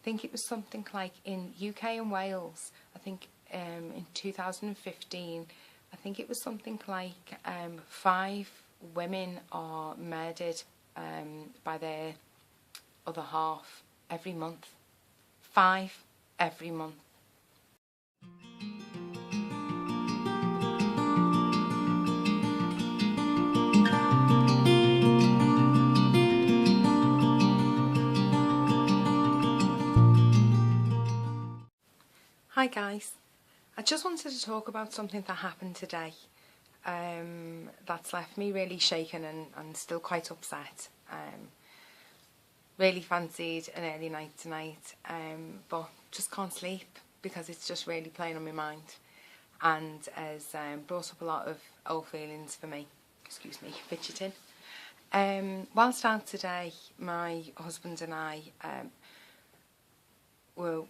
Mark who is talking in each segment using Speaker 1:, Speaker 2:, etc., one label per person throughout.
Speaker 1: think it was something like in UK and Wales, I think in 2015, I think it was something like 5 women are murdered by their other half every month. 5 every month. Hi guys, I just wanted to talk about something that happened today that's left me really shaken and still quite upset. Really fancied an early night tonight, but just can't sleep because it's just really playing on my mind and has brought up a lot of old feelings for me. Excuse me, fidgeting. Whilst out today, my husband and I were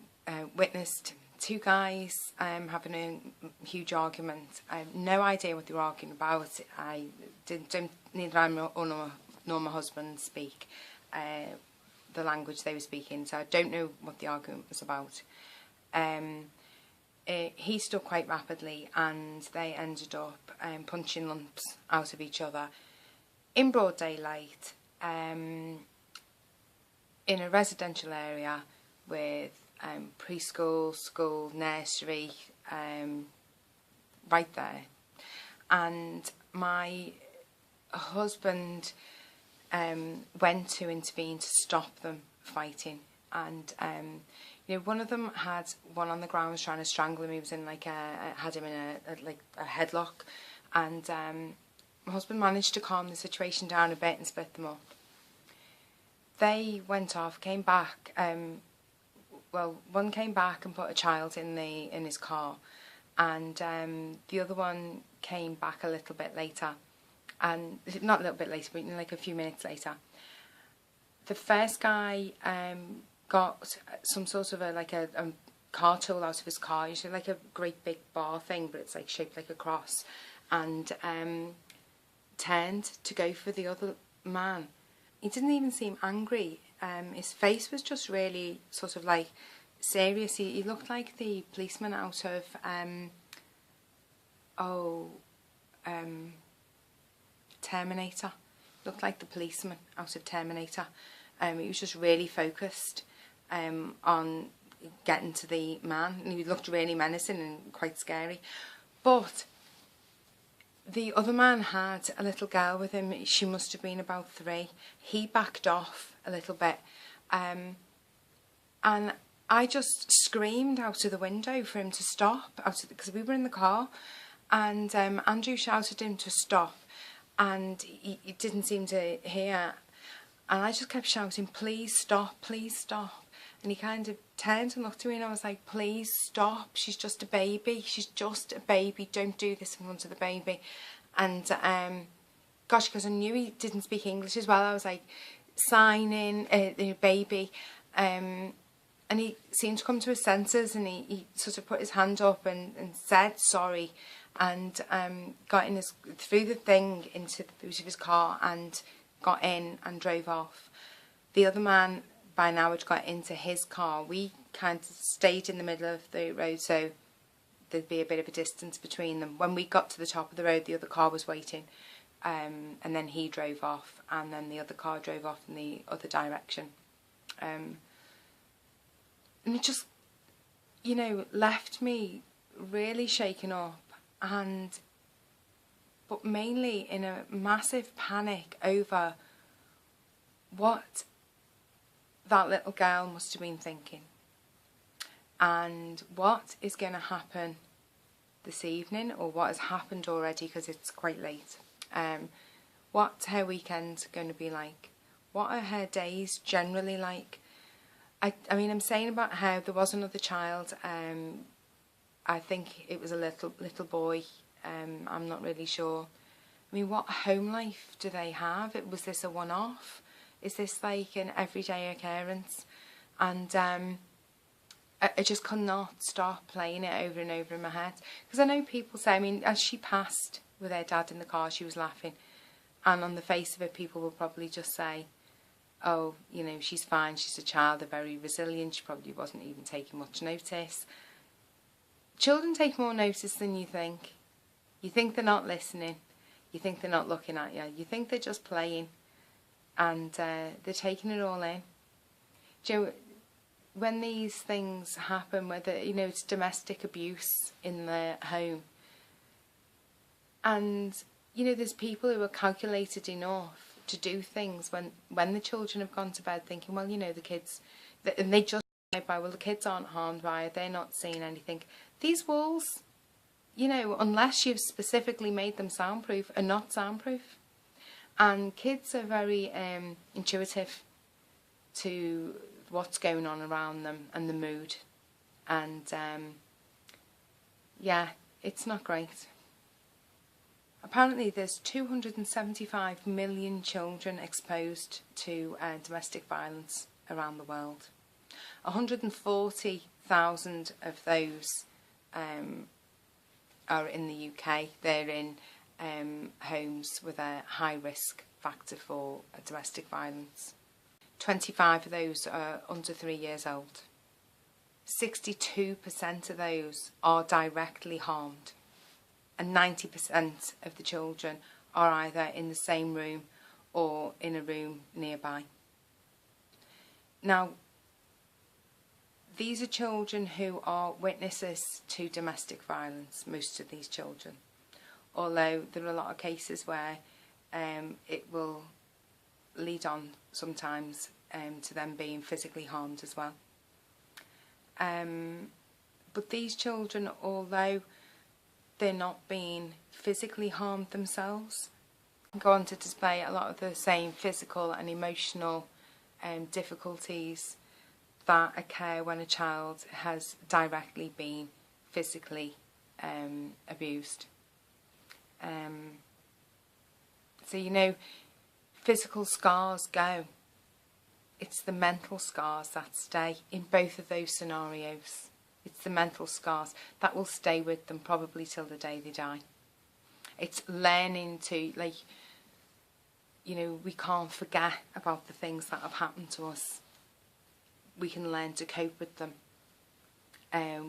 Speaker 1: witnessed 2 guys having a huge argument. I have no idea what they were arguing about. Neither I nor my husband speak the language they were speaking, so I don't know what the argument was about. He stood quite rapidly and they ended up punching lumps out of each other in broad daylight in a residential area with preschool, school, nursery right there. And my husband went to intervene to stop them fighting, and you know, one of them had one on the ground, was trying to strangle him. He was in like had him in a headlock, and my husband managed to calm the situation down a bit and split them up. They went off, came back. Well, one came back and put a child in his car, and the other one came back a little bit later, and not a little bit later, but like a few minutes later. The first guy got some sort of a car tool out of his car, usually like a great big bar thing, but it's like shaped like a cross, and turned to go for the other man. He didn't even seem angry. His face was just really sort of like serious. He looked like the policeman out of Terminator. Looked like the policeman out of Terminator. He was just really focused on getting to the man, and he looked really menacing and quite scary. But the other man had a little girl with him. She must have been about 3. He backed off a little bit, and I just screamed out of the window for him to stop, because we were in the car, and Andrew shouted him to stop, and he didn't seem to hear, and I just kept shouting, please stop, please stop. And he kind of turned and looked at me, and I was like, please stop, she's just a baby, she's just a baby, don't do this in front of the baby. And gosh, because I knew he didn't speak English as well, I was like signing the baby, and he seemed to come to his senses, and he sort of put his hand up and said sorry, and got in through the thing into the boot of his car and got in and drove off. The other man by now had got into his car. We kind of stayed in the middle of the road, so there'd be a bit of a distance between them. When we got to the top of the road, the other car was waiting, and then he drove off, and then the other car drove off in the other direction. And it just, you know, left me really shaken up, but mainly in a massive panic over what that little girl must have been thinking, and what is going to happen this evening, or what has happened already, because it's quite late. What's her weekend going to be like? What are her days generally like? I mean, I'm saying about how there was another child. I think it was a little boy. I'm not really sure. I mean, what home life do they have? Was this a one-off? Is this like an everyday occurrence? And I just could not stop playing it over and over in my head. Because I know people say, I mean, as she passed with her dad in the car, she was laughing. And on the face of it, people will probably just say, oh, you know, she's fine, she's a child, they're very resilient, she probably wasn't even taking much notice. Children take more notice than you think. You think they're not listening, you think they're not looking at you, you think they're just playing, and they're taking it all in. Do you know, when these things happen, whether, you know, it's domestic abuse in the home, and, you know, there's people who are calculated enough to do things when the children have gone to bed thinking, well, you know, the kids, and they just by, well, the kids aren't harmed by it, they're not seeing anything. These walls, you know, unless you've specifically made them soundproof, are not soundproof. And kids are very intuitive to what's going on around them and the mood. And yeah, it's not great. Apparently there's 275 million children exposed to domestic violence around the world. 140,000 of those are in the UK. They're in homes with a high risk factor for domestic violence. 25 of those are under 3 years old. 62% of those are directly harmed. And 90% of the children are either in the same room or in a room nearby. Now, these are children who are witnesses to domestic violence, most of these children. Although there are a lot of cases where it will lead on sometimes to them being physically harmed as well. But these children, although they're not being physically harmed themselves, go on to display a lot of the same physical and emotional difficulties that occur when a child has directly been physically abused. So, you know, physical scars go. It's the mental scars that stay in both of those scenarios. It's the mental scars that will stay with them probably till the day they die. It's learning to, like, you know, we can't forget about the things that have happened to us. We can learn to cope with them.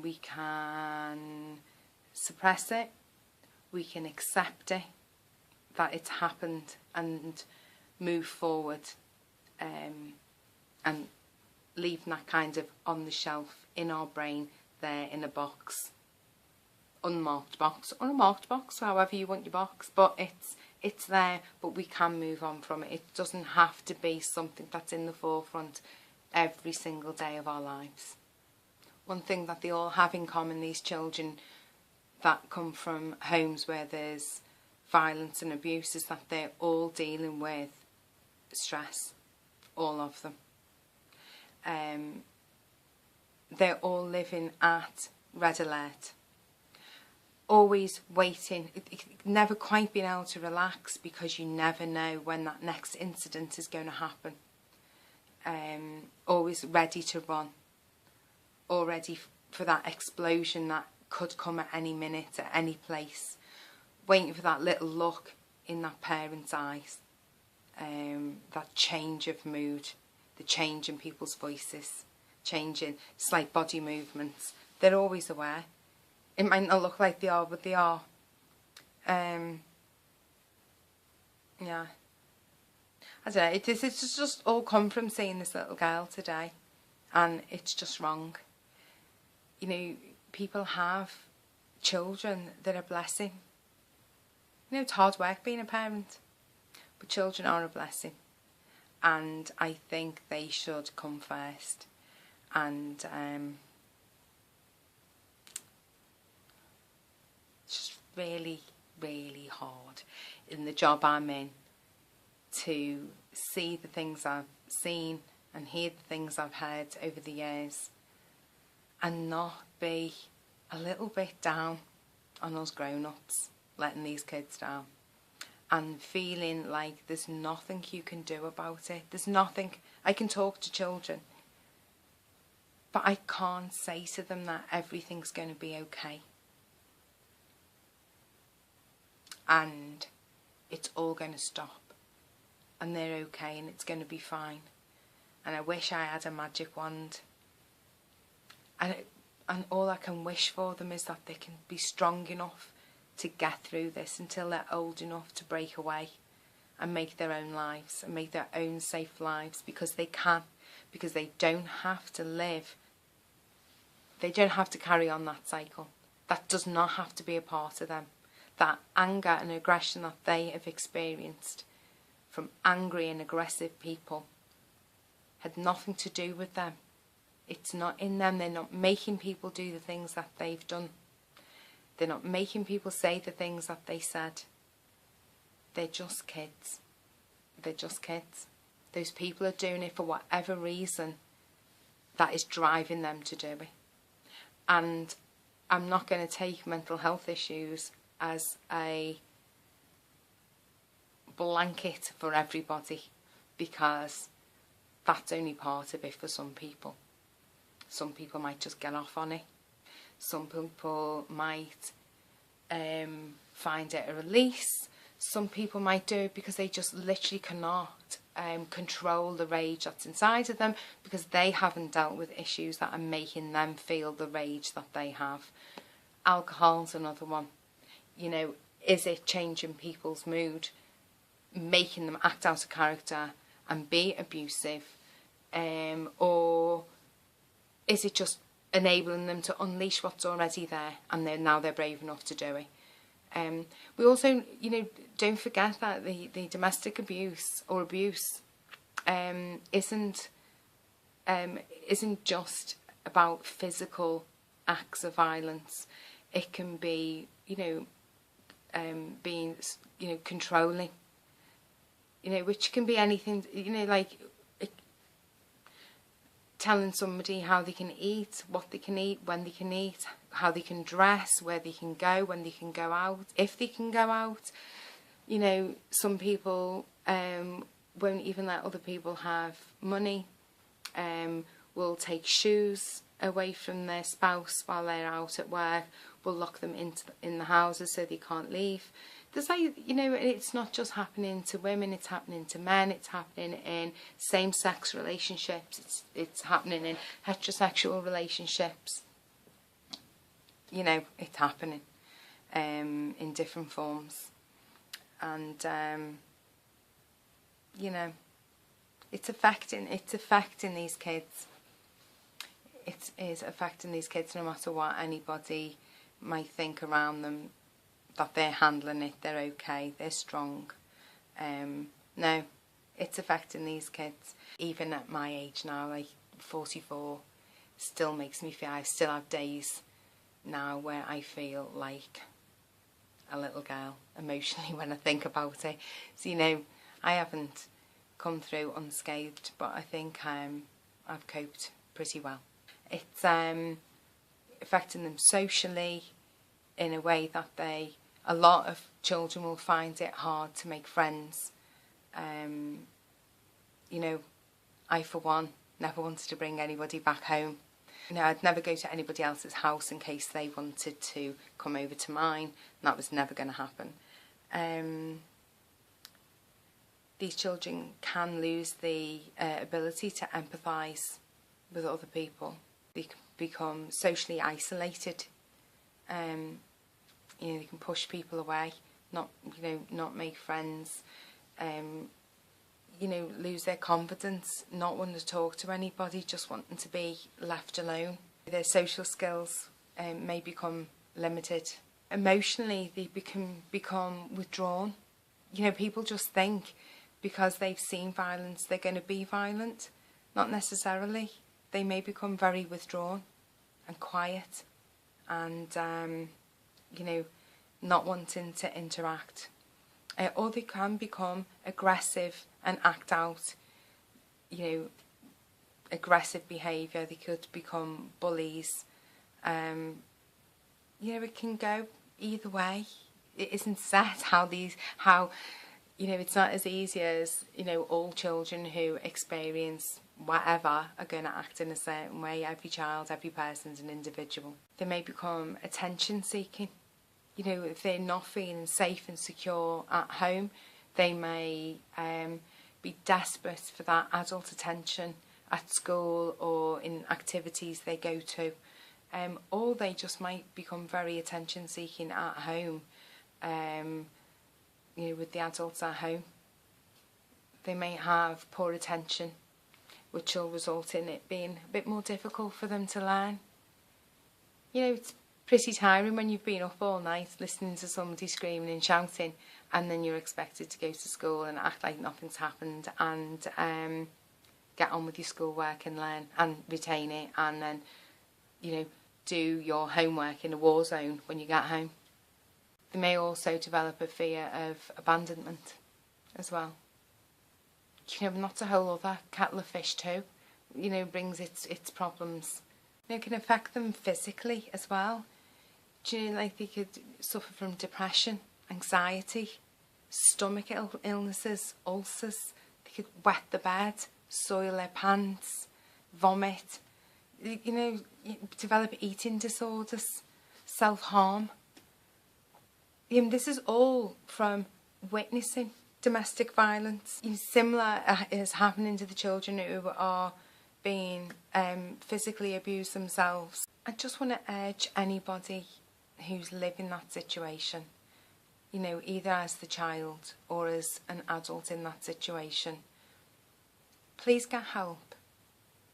Speaker 1: We can suppress it. We can accept it, that it's happened, and move forward and leave that kind of on the shelf in our brain, there in a box, unmarked box or a marked box, however you want your box, but it's there, but we can move on from it. It doesn't have to be something that's in the forefront every single day of our lives. One thing that they all have in common, these children that come from homes where there's violence and abuse, is that they're all dealing with stress, all of them. They're all living at red alert, always waiting, never quite being able to relax because you never know when that next incident is going to happen. Always ready to run, or ready for that explosion that could come at any minute, at any place, waiting for that little look in that parent's eyes, that change of mood, the change in people's voices, changing slight body movements. They're always aware. It might not look like they are, but they are. Yeah. I don't know, it's just all come from seeing this little girl today, and it's just wrong. You know, people have children that are a blessing. You know, it's hard work being a parent, but children are a blessing, and I think they should come first. And it's just really, really hard in the job I'm in to see the things I've seen and hear the things I've heard over the years, and not be a little bit down on us grown-ups letting these kids down, and feeling like there's nothing you can do about it. There's nothing. I can talk to children, but I can't say to them that everything's going to be okay. And it's all going to stop. And they're okay and it's going to be fine. and I wish I had a magic wand. And all I can wish for them is that they can be strong enough to get through this until they're old enough to break away and make their own lives and make their own safe lives, because they can, because they don't have to live, they don't have to carry on that cycle. That does not have to be a part of them. That anger and aggression that they have experienced from angry and aggressive people had nothing to do with them. It's not in them. They're not making people do the things that they've done. They're not making people say the things that they said. They're just kids. They're just kids. Those people are doing it for whatever reason that is driving them to do it. And I'm not going to take mental health issues as a blanket for everybody, because that's only part of it for some people. Some people might just get off on it. Some people might find it a release. Some people might do it because they just literally cannot control the rage that's inside of them, because they haven't dealt with issues that are making them feel the rage that they have. Alcohol's another one. You know, is it changing people's mood, making them act out of character and be abusive, or is it just enabling them to unleash what's already there, and they're brave enough to do it? We also, you know, don't forget that the domestic abuse or abuse isn't just about physical acts of violence. It can be, you know, being, you know, controlling, you know, which can be anything, you know, like telling somebody how they can eat, what they can eat, when they can eat, how they can dress, where they can go, when they can go out, if they can go out. You know, some people won't even let other people have money, will take shoes away from their spouse while they're out at work, will lock them in the houses so they can't leave. There's like, you know, it's not just happening to women, it's happening to men, it's happening in same-sex relationships, it's happening in heterosexual relationships. You know, it's happening in different forms. And, you know, it's affecting these kids. It is affecting these kids, no matter what anybody might think around them, that they're handling it, they're okay, they're strong. No, it's affecting these kids. Even at my age now, like 44, still makes me feel, I still have days now where I feel like a little girl emotionally when I think about it. So, you know, I haven't come through unscathed, but I think I've coped pretty well. It's affecting them socially in a way that a lot of children will find it hard to make friends. You know, I for one never wanted to bring anybody back home. You know, I'd never go to anybody else's house in case they wanted to come over to mine, and that was never going to happen. These children can lose the ability to empathise with other people. They can become socially isolated. You know, they can push people away, not make friends, you know, lose their confidence, not wanting to talk to anybody, just wanting to be left alone. Their social skills may become limited. Emotionally, they become withdrawn. You know, people just think because they've seen violence, they're going to be violent. Not necessarily. They may become very withdrawn and quiet, and you know, not wanting to interact. Or they can become aggressive and act out, you know, aggressive behaviour. They could become bullies. You know, it can go either way. It isn't set how, you know, it's not as easy as, you know, all children who experience whatever are going to act in a certain way. Every child, every person's an individual. They may become attention seeking. You know, if they're not feeling safe and secure at home, they may be desperate for that adult attention at school or in activities they go to, or they just might become very attention seeking at home, with the adults at home. They may have poor attention, which will result in it being a bit more difficult for them to learn. It's pretty tiring when you've been up all night listening to somebody screaming and shouting, and then you're expected to go to school and act like nothing's happened and get on with your schoolwork and learn and retain it, and then, do your homework in a war zone when you get home. They may also develop a fear of abandonment as well. That's a whole other kettle of fish too. Brings its problems. It can affect them physically as well. Like they could suffer from depression, anxiety, stomach illnesses, ulcers. They could wet the bed, soil their pants, vomit. Develop eating disorders, self-harm. This is all from witnessing domestic violence. Similar is happening to the children who are being physically abused themselves. I just want to urge anybody who's living that situation, either as the child or as an adult in that situation, please get help.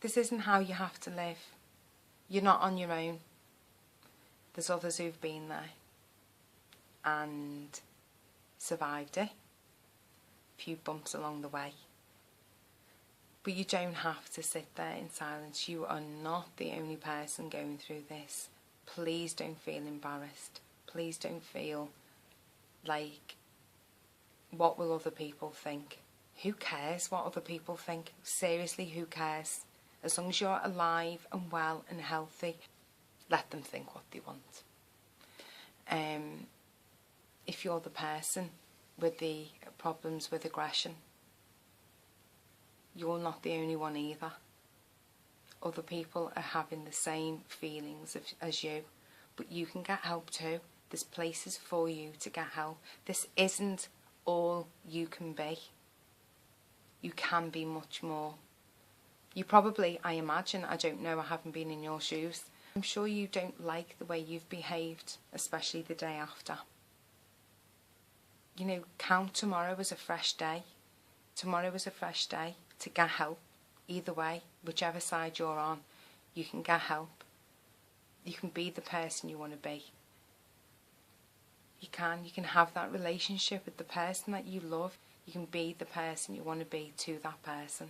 Speaker 1: This isn't how you have to live. You're not on your own. There's others who've been there and survived it. A few bumps along the way. But you don't have to sit there in silence. You are not the only person going through this. Please don't feel embarrassed. Please don't feel like, what will other people think? Who cares what other people think? Seriously, who cares? As long as you're alive and well and healthy, let them think what they want. If you're the person with the problems with aggression, you're not the only one either. Other people are having the same feelings as you, but you can get help too. There's places for you to get help. This isn't all you can be. You can be much more. You probably, I imagine, I don't know, I haven't been in your shoes. I'm sure you don't like the way you've behaved, especially the day after. Count tomorrow as a fresh day. Tomorrow is a fresh day to get help. Either way, whichever side you're on, you can get help. You can be the person you want to be. You can have that relationship with the person that you love. You can be the person you want to be to that person.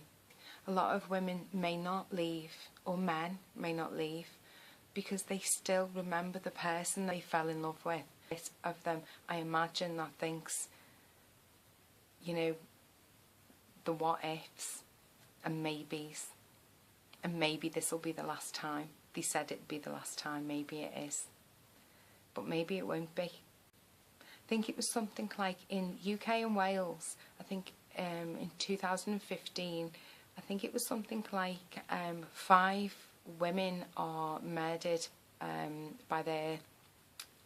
Speaker 1: A lot of women may not leave, or men may not leave, because they still remember the person they fell in love with. Bit of them, I imagine, that thinks, the what ifs and maybes, and maybe this will be the last time. They said it'd be the last time, maybe it is, but maybe it won't be. I think it was something like in UK and Wales, I think in 2015, I think it was something like 5 women are murdered by their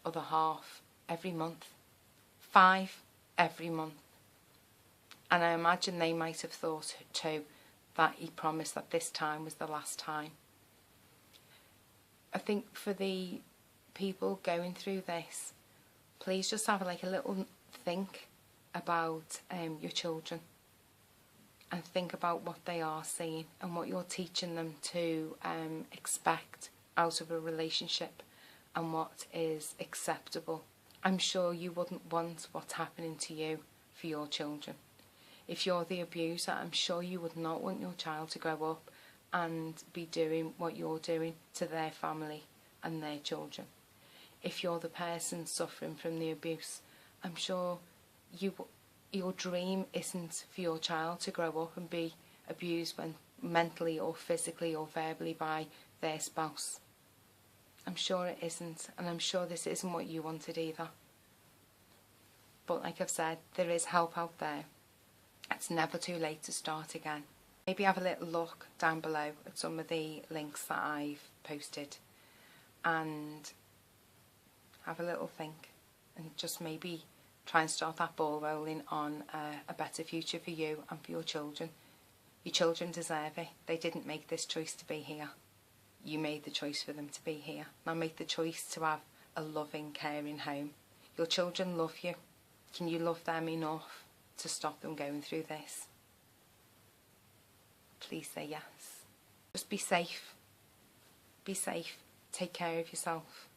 Speaker 1: other half every month. 5 every month. And I imagine they might have thought too that he promised that this time was the last time. I think for the people going through this, please just have a little think about your children, and think about what they are seeing and what you're teaching them to expect out of a relationship and what is acceptable. I'm sure you wouldn't want what's happening to you for your children. If you're the abuser, I'm sure you would not want your child to grow up and be doing what you're doing to their family and their children. If you're the person suffering from the abuse, I'm sure your dream isn't for your child to grow up and be abused mentally or physically or verbally by their spouse. I'm sure it isn't, and I'm sure this isn't what you wanted either. But like I've said, there is help out there. It's never too late to start again. Maybe have a little look down below at some of the links that I've posted and have a little think, and just maybe try and start that ball rolling on a better future for you and for your children. Your children deserve it. They didn't make this choice to be here. You made the choice for them to be here. Now make the choice to have a loving, caring home. Your children love you. Can you love them enough to stop them going through this? Please say yes. Just be safe. Be safe. Take care of yourself.